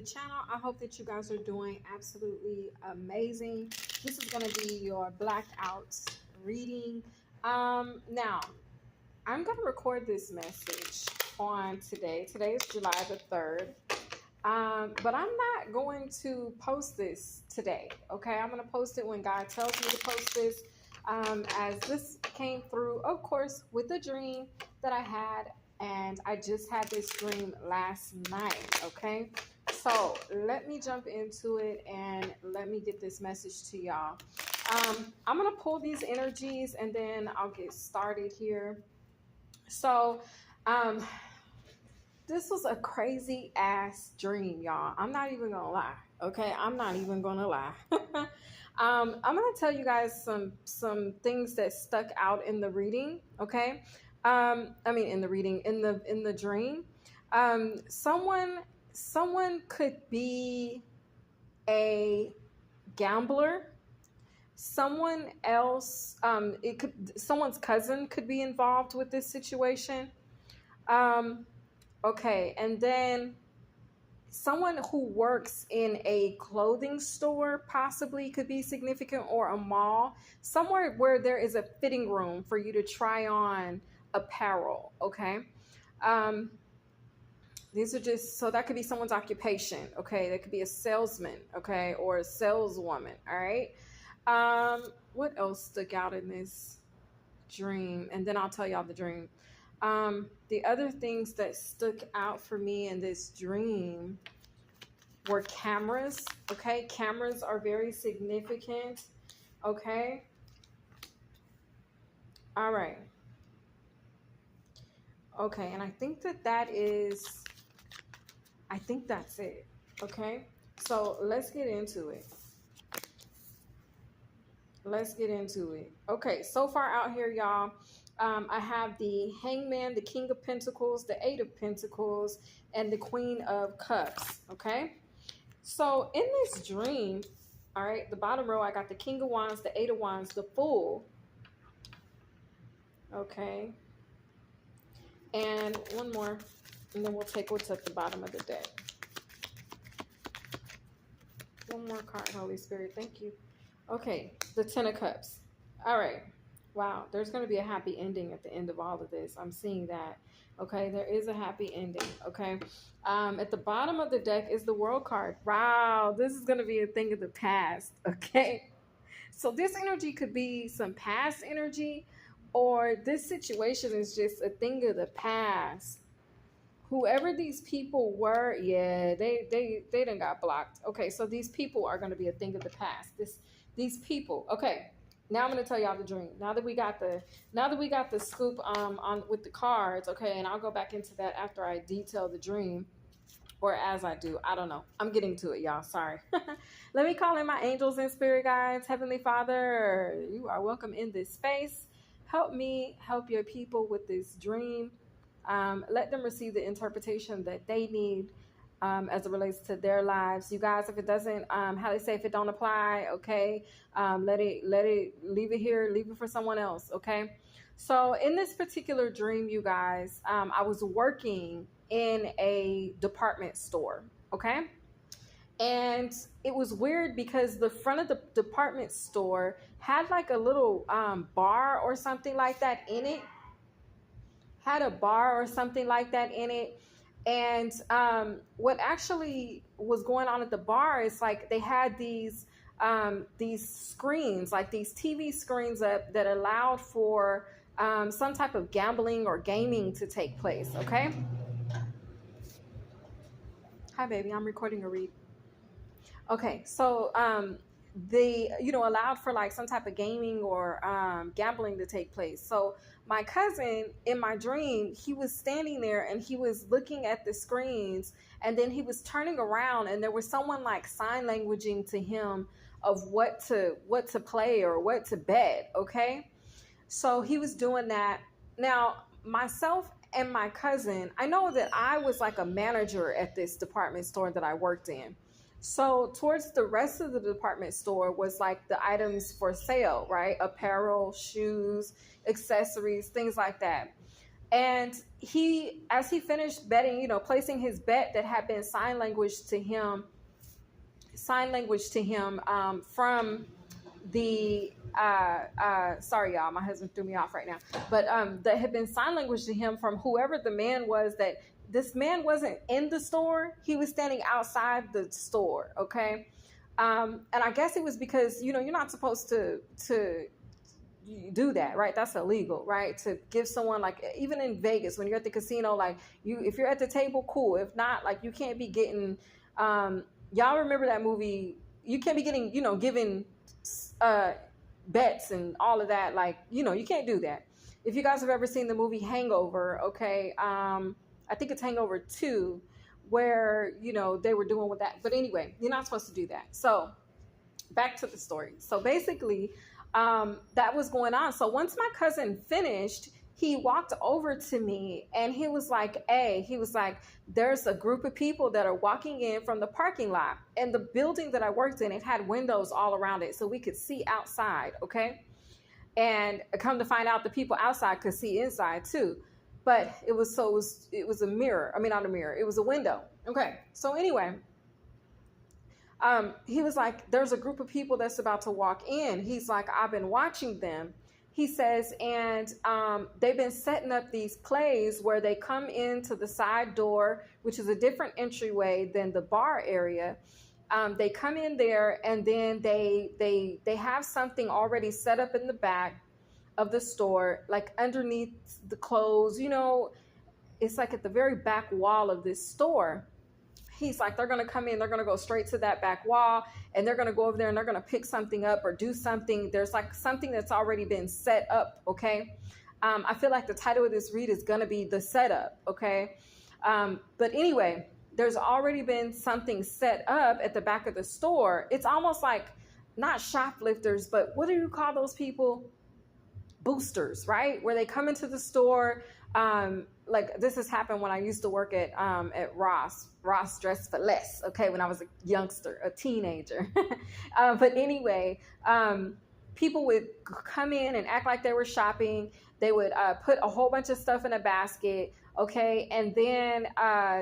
channel. I hope that you guys are doing absolutely amazing. This is going to be your blackout reading. Now, I'm going to record this message on today. Today is July the 3rd. But I'm not going to post this today, okay? I'm going to post it when God tells me to post this. As this came through, of course, with a dream that I had, and I just had this dream last night, okay? So let me jump into it and let me get this message to y'all. I'm going to pull these energies and then I'll get started here. So, this was a crazy ass dream, y'all. I'm not even gonna lie. Okay, I'm not even gonna lie. I'm gonna tell you guys some things that stuck out in the reading. Okay, in the reading, in the dream. Someone could be a gambler. Someone else, someone's cousin could be involved with this situation. Okay, and then someone who works in a clothing store possibly could be significant, or a mall, somewhere where there is a fitting room for you to try on apparel, okay? These are just, so that could be someone's occupation, okay? That could be a salesman, okay, or a saleswoman, all right? What else stuck out in this dream? And then I'll tell y'all the dream. The other things that stuck out for me in this dream were cameras. Okay, cameras are very significant. Okay, all right. Okay, and I think that's it. Okay, so let's get into it. Okay, so far out here, y'all, I have the Hangman, the King of Pentacles, the Eight of Pentacles, and the Queen of Cups, okay? So in this dream, all right, the bottom row, I got the King of Wands, the Eight of Wands, the Fool, okay? And one more, and then we'll take what's at the bottom of the deck. One more card, Holy Spirit, thank you. Okay, the Ten of Cups. All right. Wow, there's going to be a happy ending at the end of all of this. I'm seeing that. Okay, there is a happy ending. Okay. At the bottom of the deck is the World card. Wow, this is going to be a thing of the past. Okay. So this energy could be some past energy, or this situation is just a thing of the past. Whoever these people were, yeah, they done got blocked. Okay, so these people are going to be a thing of the past. These people. Okay, now I'm going to tell y'all the dream. Now that we got the scoop on with the cards, okay, and I'll go back into that after I detail the dream, or as I do. I don't know. I'm getting to it, y'all. Sorry. Let me call in my angels and spirit guides. Heavenly Father, you are welcome in this space. Help me help your people with this dream. Let them receive the interpretation that they need as it relates to their lives. You guys, if it doesn't, how they say, if it don't apply, okay, let it, leave it here, leave it for someone else, okay? So in this particular dream, you guys, I was working in a department store, okay? And it was weird because the front of the department store had like a little bar or something like that in it. Had a bar or something like that in it. And what actually was going on at the bar is like they had these screens, like these TV screens up that allowed for some type of gambling or gaming to take place. Okay. Hi, baby. I'm recording a read. Okay. So they, allowed for like some type of gaming or gambling to take place. So my cousin in my dream, he was standing there and he was looking at the screens, and then he was turning around and there was someone like sign languaging to him of what to play or what to bet. Okay. So he was doing that. Now, myself and my cousin, I know that I was like a manager at this department store that I worked in. So towards the rest of the department store was like the items for sale, right? Apparel, shoes, accessories, things like that. And he, as he finished betting, placing his bet that had been sign language to him from the sorry y'all, my husband threw me off right now, but that had been sign language to him from whoever the man was. That this man wasn't in the store, he was standing outside the store. Okay. And I guess it was because you're not supposed to do that, right? That's illegal, right? To give someone, like, even in Vegas when you're at the casino, like, if you're at the table, cool. If not, like, you can't be getting y'all remember that movie, you can't be getting given bets and all of that, like, you can't do that. If you guys have ever seen the movie Hangover, okay, I think it's Hangover 2, where they were doing with that. But anyway, you're not supposed to do that. So back to the story. So basically, that was going on. So once my cousin finished, he walked over to me and he was like, hey, there's a group of people that are walking in from the parking lot, and the building that I worked in, it had windows all around it so we could see outside. Okay. And come to find out, the people outside could see inside too. But it was a mirror. I mean, not a mirror. It was a window. Okay. So anyway, he was like, there's a group of people that's about to walk in. He's like, I've been watching them. He says, and they've been setting up these plays where they come into the side door, which is a different entryway than the bar area. They come in there, and then they have something already set up in the back of the store, like underneath the clothes. It's like at the very back wall of this store. He's like, they're going to come in, they're going to go straight to that back wall, and they're going to go over there and they're going to pick something up or do something. There's like something that's already been set up. Okay. I feel like the title of this read is going to be The Setup. Okay. But anyway, there's already been something set up at the back of the store. It's almost like, not shoplifters, but what do you call those people? Boosters, right? Where they come into the store. Like, this has happened when I used to work at Ross Dress for Less. Okay. When I was a youngster, a teenager. But anyway, people would come in and act like they were shopping. They would put a whole bunch of stuff in a basket. Okay. And then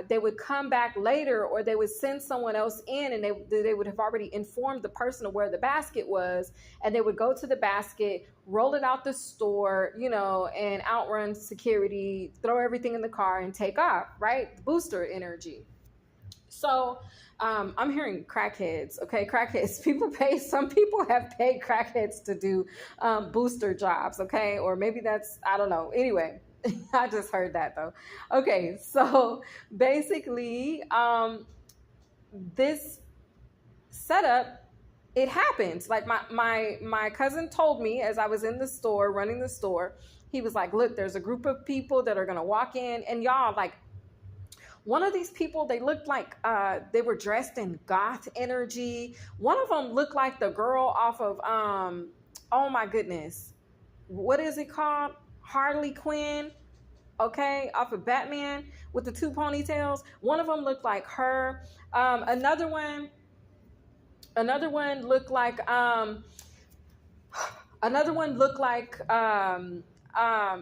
they would come back later, or they would send someone else in, and they would have already informed the person of where the basket was. And they would go to the basket, roll it out the store, and outrun security, throw everything in the car and take off, right? Booster energy. So I'm hearing crackheads. Okay. Crackheads. Some people have paid crackheads to do booster jobs. Okay. Or maybe I don't know. Anyway. I just heard that though. Okay, so basically, this setup, it happens. Like my cousin told me as I was in the store, running the store, he was like, look, there's a group of people that are gonna walk in, and y'all, like, one of these people, they looked like they were dressed in goth energy. One of them looked like the girl off of oh my goodness, what is it called? Harley Quinn, okay, off of Batman, with the two ponytails. One of them looked like her. Another one looked like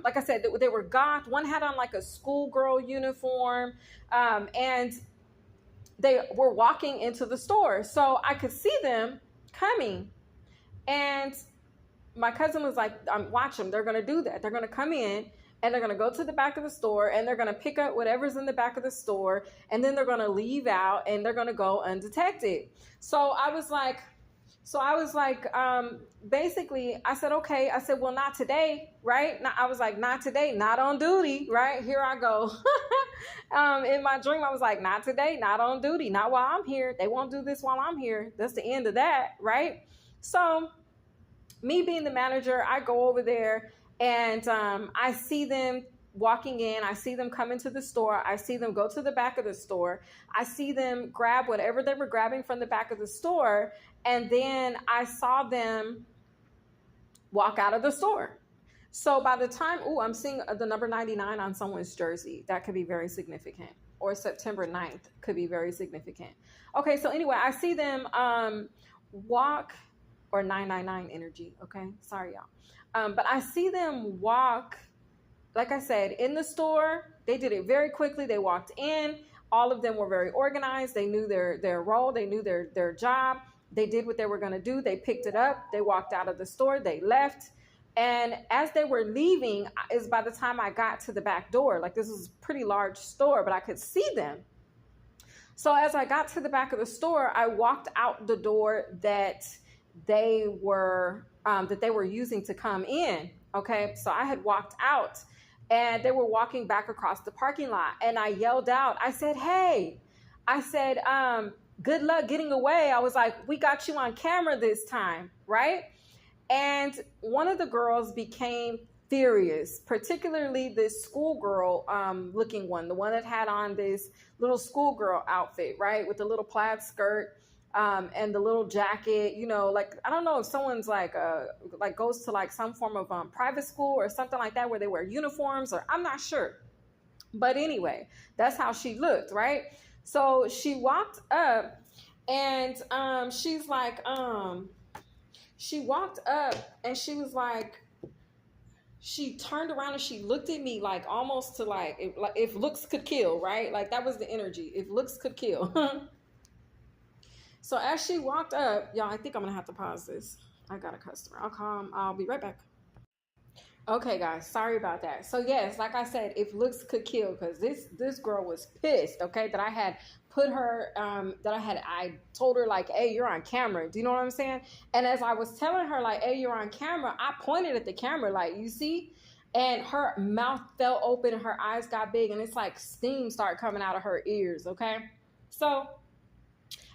like I said, they were goth. One had on like a schoolgirl uniform, and they were walking into the store. So I could see them coming, and my cousin was like, watch them. They're going to do that. They're going to come in, and they're going to go to the back of the store, and they're going to pick up whatever's in the back of the store, and then they're going to leave out, and they're going to go undetected. So I was like, basically, I said, okay. I said, well, not today, right? I was like, not today, not on duty, right? Here I go. In my dream, I was like, not today, not on duty, not while I'm here. They won't do this while I'm here. That's the end of that, right? So me being the manager, I go over there, and I see them walking in. I see them come into the store. I see them go to the back of the store. I see them grab whatever they were grabbing from the back of the store. And then I saw them walk out of the store. So by the time, I'm seeing the number 99 on someone's jersey. That could be very significant. Or September 9th could be very significant. Okay, so anyway, I see them walk, or 999 energy. Okay, sorry, y'all. But I see them walk like I said, in the store, they did it very quickly. They walked in. All of them were very organized. They knew their role. They knew their job. They did what they were going to do. They picked it up. They walked out of the store. They left. And as they were leaving, is by the time I got to the back door, like this is a pretty large store, but I could see them. So as I got to the back of the store, I walked out the door that they were using to come in. Okay, so I had walked out, and they were walking back across the parking lot, and I yelled out. I said, "Hey," I said, "Good luck getting away." I was like, "We got you on camera this time, right?" And one of the girls became furious, particularly this schoolgirl looking one, the one that had on this little schoolgirl outfit, right, with the little plaid skirt and the little jacket. You know, like, I don't know if someone's like goes to like some form of private school or something like that where they wear uniforms, or I'm not sure. But anyway, that's how she looked, right? So she walked up, and she's like, she walked up, and she was like, she turned around and she looked at me like almost to like if looks could kill, right? Like that was the energy. If looks could kill. So as she walked up, y'all, I think I'm gonna have to pause this. I got a customer. I'll be right back. Okay, guys, sorry about that. So yes, like I said, if looks could kill, because this girl was pissed. Okay, that I had put her, I told her like, "Hey, you're on camera." Do you know what I'm saying? And as I was telling her like, "Hey, you're on camera," I pointed at the camera like, "You see?" And her mouth fell open and her eyes got big, and it's like steam started coming out of her ears. Okay, so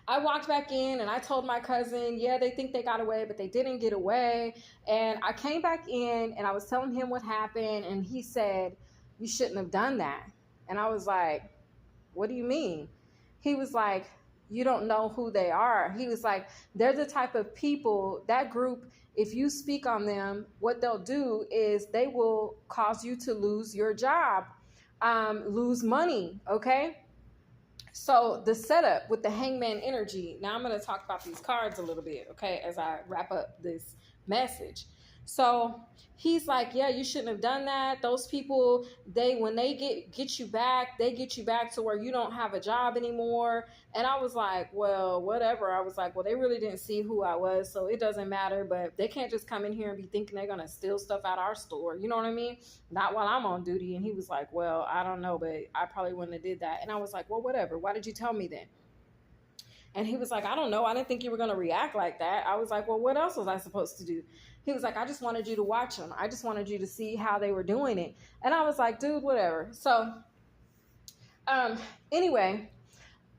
I walked back in and I told my cousin, yeah, they think they got away, but they didn't get away. And I came back in and I was telling him what happened. And he said, "You shouldn't have done that." And I was like, "What do you mean?" He was like, "You don't know who they are." He was like, "They're the type of people, that group, if you speak on them, what they'll do is they will cause you to lose your job, lose money." Okay. So the setup with the hangman energy. Now I'm going to talk about these cards a little bit, okay, as I wrap up this message. So he's like, "Yeah, you shouldn't have done that. Those people, when they get you back, they get you back to where you don't have a job anymore." And I was like, "Well, whatever." I was like, "Well, they really didn't see who I was, so it doesn't matter. But they can't just come in here and be thinking they're going to steal stuff out our store. You know what I mean? Not while I'm on duty." And he was like, "Well, I don't know, but I probably wouldn't have did that." And I was like, "Well, whatever. Why did you tell me then?" And he was like, "I don't know. I didn't think you were going to react like that." I was like, "Well, what else was I supposed to do?" He was like, "I just wanted you to watch them. I just wanted you to see how they were doing it." And I was like, "Dude, whatever." So anyway,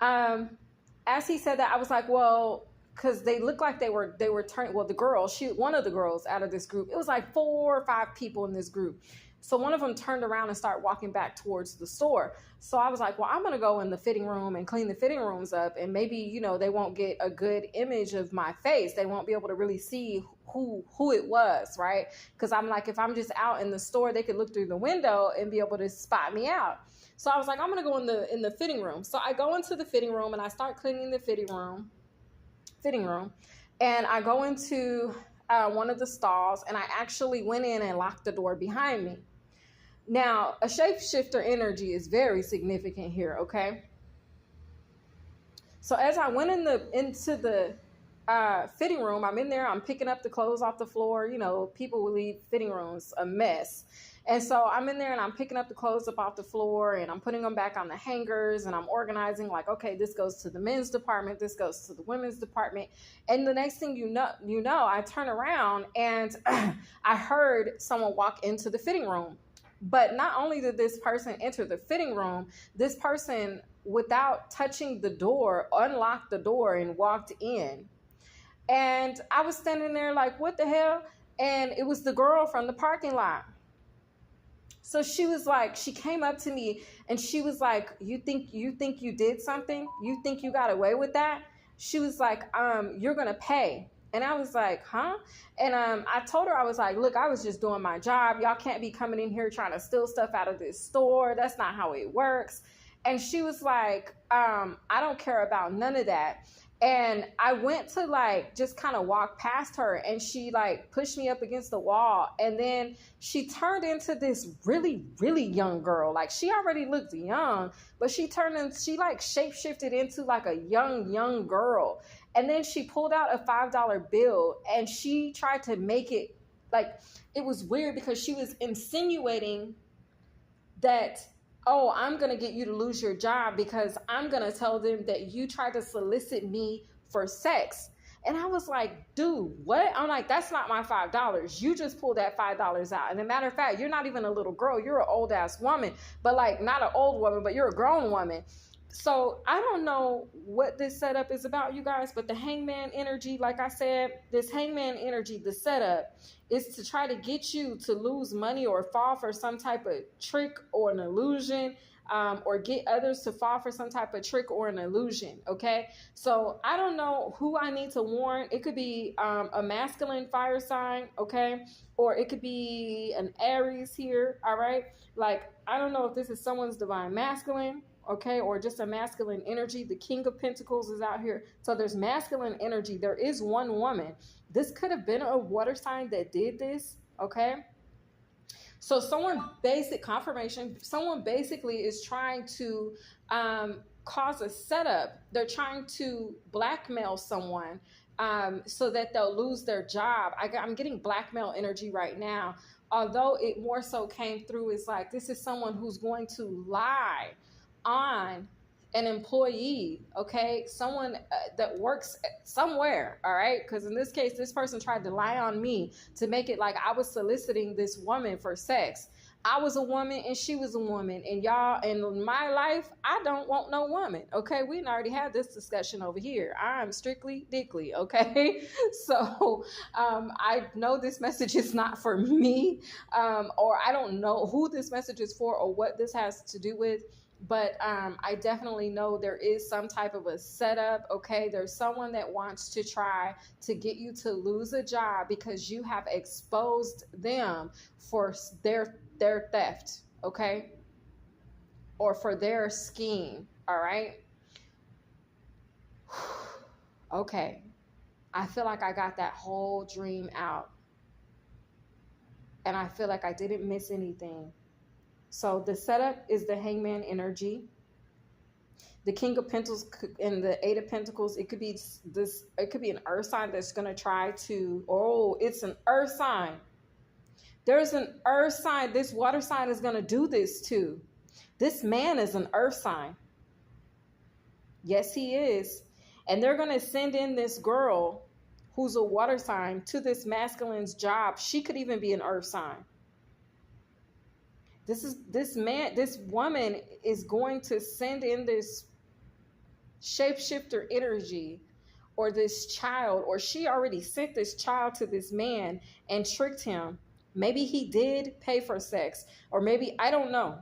as he said that, I was like, "Well," because they looked like they were turning. Well, the girl, one of the girls out of this group, it was like 4 or 5 people in this group. So one of them turned around and started walking back towards the store. So I was like, "Well, I'm going to go in the fitting room and clean the fitting rooms up. And maybe, they won't get a good image of my face. They won't be able to really see who it was, right?" Because I'm like, if I'm just out in the store, they could look through the window and be able to spot me out. So I was like, I'm going to go in the fitting room. So I go into the fitting room and I start cleaning the fitting room. And I go into one of the stalls, and I actually went in and locked the door behind me. Now, a shapeshifter energy is very significant here, okay? So as I went into the fitting room, I'm in there, I'm picking up the clothes off the floor. People will leave fitting rooms a mess. And so I'm in there and I'm picking up the clothes up off the floor and I'm putting them back on the hangers and I'm organizing like, okay, this goes to the men's department, this goes to the women's department. And the next thing you know, I turn around and I heard someone walk into the fitting room. But not only did this person enter the fitting room, this person, without touching the door, unlocked the door and walked in. And I was standing there like, what the hell? And it was the girl from the parking lot. So she was like, she came up to me and she was like, you think you did something? You think you got away with that? She was like, you're going to pay. And I was like, huh? And I told her, I was like, look, I was just doing my job. Y'all can't be coming in here trying to steal stuff out of this store. That's not how it works. And she was like, I don't care about none of that. And I went to like just kind of walk past her, and she like pushed me up against the wall. And then she turned into this really, really young girl. Like she already looked young, but she like shapeshifted into like a young girl. And then she pulled out a $5 bill, and she tried to make it like, it was weird because she was insinuating that, oh, I'm going to get you to lose your job because I'm going to tell them that you tried to solicit me for sex. And I was like, dude, what? I'm like, that's not my $5. You just pulled that $5 out. And as a matter of fact, you're not even a little girl. You're an old ass woman, but like not an old woman, but you're a grown woman. So I don't know what this setup is about, you guys, but the hangman energy, like I said, this hangman energy, the setup is to try to get you to lose money or fall for some type of trick or an illusion, or get others to fall for some type of trick or an illusion. Okay. So I don't know who I need to warn. It could be a masculine fire sign. Okay. Or it could be an Aries here. All right. Like, I don't know if this is someone's divine masculine, okay, or just a masculine energy. The King of Pentacles is out here. So there's masculine energy. There is one woman. This could have been a water sign that did this, okay? So someone basically is trying to cause a setup. They're trying to blackmail someone so that they'll lose their job. I'm getting blackmail energy right now. Although it more so came through as like, this is someone who's going to lie on an employee, okay, someone that works somewhere, all right, because in this case, this person tried to lie on me to make it like I was soliciting this woman for sex. I was a woman and she was a woman, and y'all, in my life, I don't want no woman, okay? We already had this discussion over here. I'm strictly dickly, okay? So I know this message is not for me, or I don't know who this message is for or what this has to do with. But I definitely know there is some type of a setup, okay? There's someone that wants to try to get you to lose a job because you have exposed them for their theft, okay? Or for their scheme, all right? Okay. I feel like I got that whole dream out. And I feel like I didn't miss anything. So the setup is the hangman energy. The King of Pentacles and the Eight of Pentacles, it could be this, it could be an earth sign that's going to try to, oh, it's an earth sign. There's an earth sign. This water sign is going to do this too. This man is an earth sign. Yes, he is. And they're going to send in this girl who's a water sign to this masculine's job. She could even be an earth sign. This woman is going to send in this shapeshifter energy, or this child, or she already sent this child to this man and tricked him. Maybe he did pay for sex, or maybe, I don't know,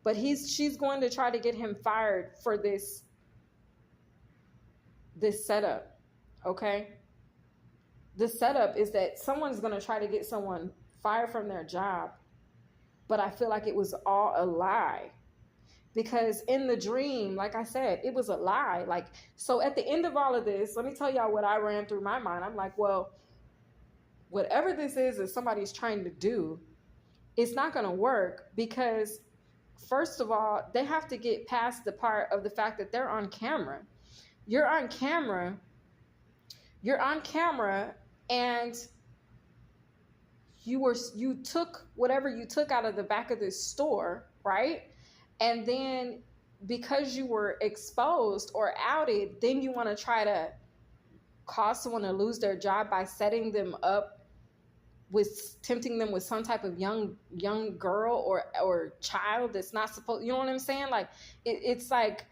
but she's going to try to get him fired for this setup. Okay. The setup is that someone's going to try to get someone fired from their job. But I feel like it was all a lie, because in the dream, like I said, it was a lie. Like, so at the end of all of this, let me tell y'all what I ran through my mind. I'm like, well, whatever this is that somebody's trying to do, it's not going to work, because first of all, they have to get past the part of the fact that they're on camera. You're on camera, and you took whatever you took out of the back of this store, right? And then because you were exposed or outed, then you want to try to cause someone to lose their job by setting them up with, tempting them with some type of young girl or child that's not supposed, you know what I'm saying? Like it's like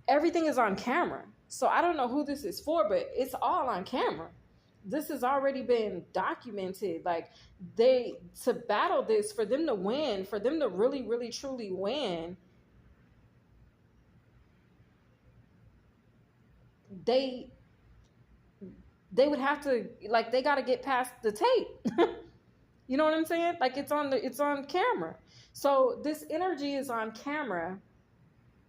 everything is on camera. So I don't know who this is for, but it's all on camera. This has already been documented. Like, to battle this, for them to win, for them to really, really, truly win, they would have to, like, they got to get past the tape. You know what I'm saying? Like, it's on camera. So this energy is on camera,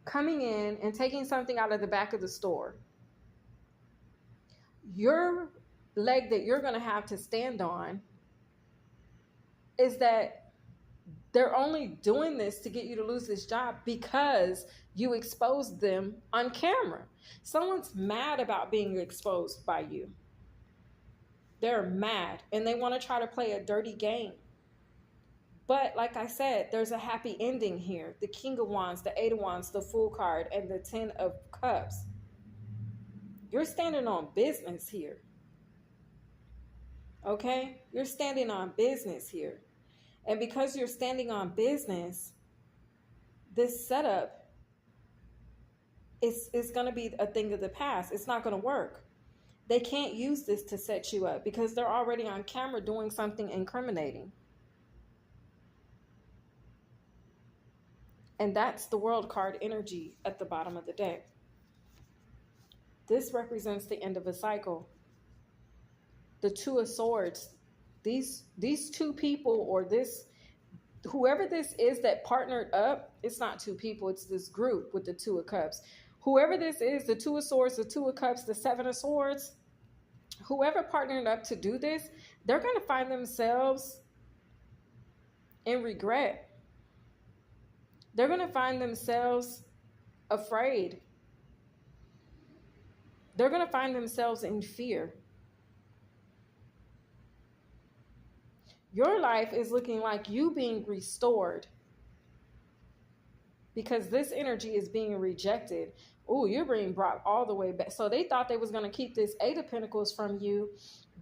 coming in and taking something out of the back of the store. your leg that you're going to have to stand on is that they're only doing this to get you to lose this job because you exposed them on camera. Someone's mad about being exposed by you. They're mad and they want to try to play a dirty game. But like I said, there's a happy ending here. The King of Wands, the Eight of Wands, the Fool card, and the Ten of Cups. You're standing on business here. Okay? You're standing on business here. And because you're standing on business, this setup is going to be a thing of the past. It's not going to work. They can't use this to set you up because they're already on camera doing something incriminating. And that's the World card energy at the bottom of the deck. This represents the end of a cycle. The Two of Swords. These two people, or whoever this is that partnered up, it's not two people, it's this group with the Two of Cups. Whoever this is, the Two of Swords, the Two of Cups, the Seven of Swords, whoever partnered up to do this, they're going to find themselves in regret. They're going to find themselves afraid. They're going to find themselves in fear. Your life is looking like you being restored because this energy is being rejected. Oh, you're being brought all the way back. So they thought they was going to keep this Eight of Pentacles from you,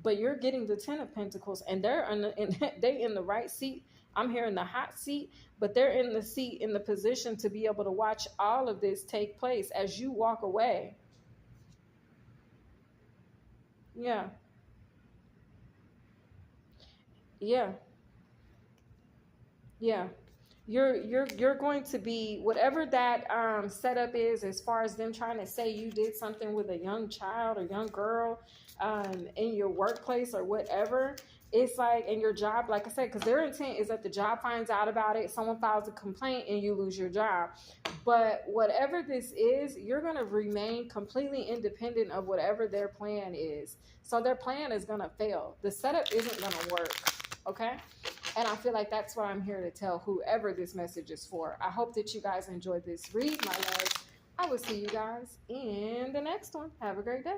but you're getting the Ten of Pentacles, and they're in the right seat. I'm here in the hot seat, but they're in the seat, in the position to be able to watch all of this take place as you walk away. Yeah. Yeah. Yeah. You're going to be, whatever that setup is, as far as them trying to say you did something with a young child or young girl in your workplace or whatever. It's like in your job, like I said, because their intent is that the job finds out about it, someone files a complaint, and you lose your job. But whatever this is, you're going to remain completely independent of whatever their plan is. So their plan is going to fail. The setup isn't going to work. Okay? And I feel like that's what I'm here to tell whoever this message is for. I hope that you guys enjoyed this read, my loves. I will see you guys in the next one. Have a great day.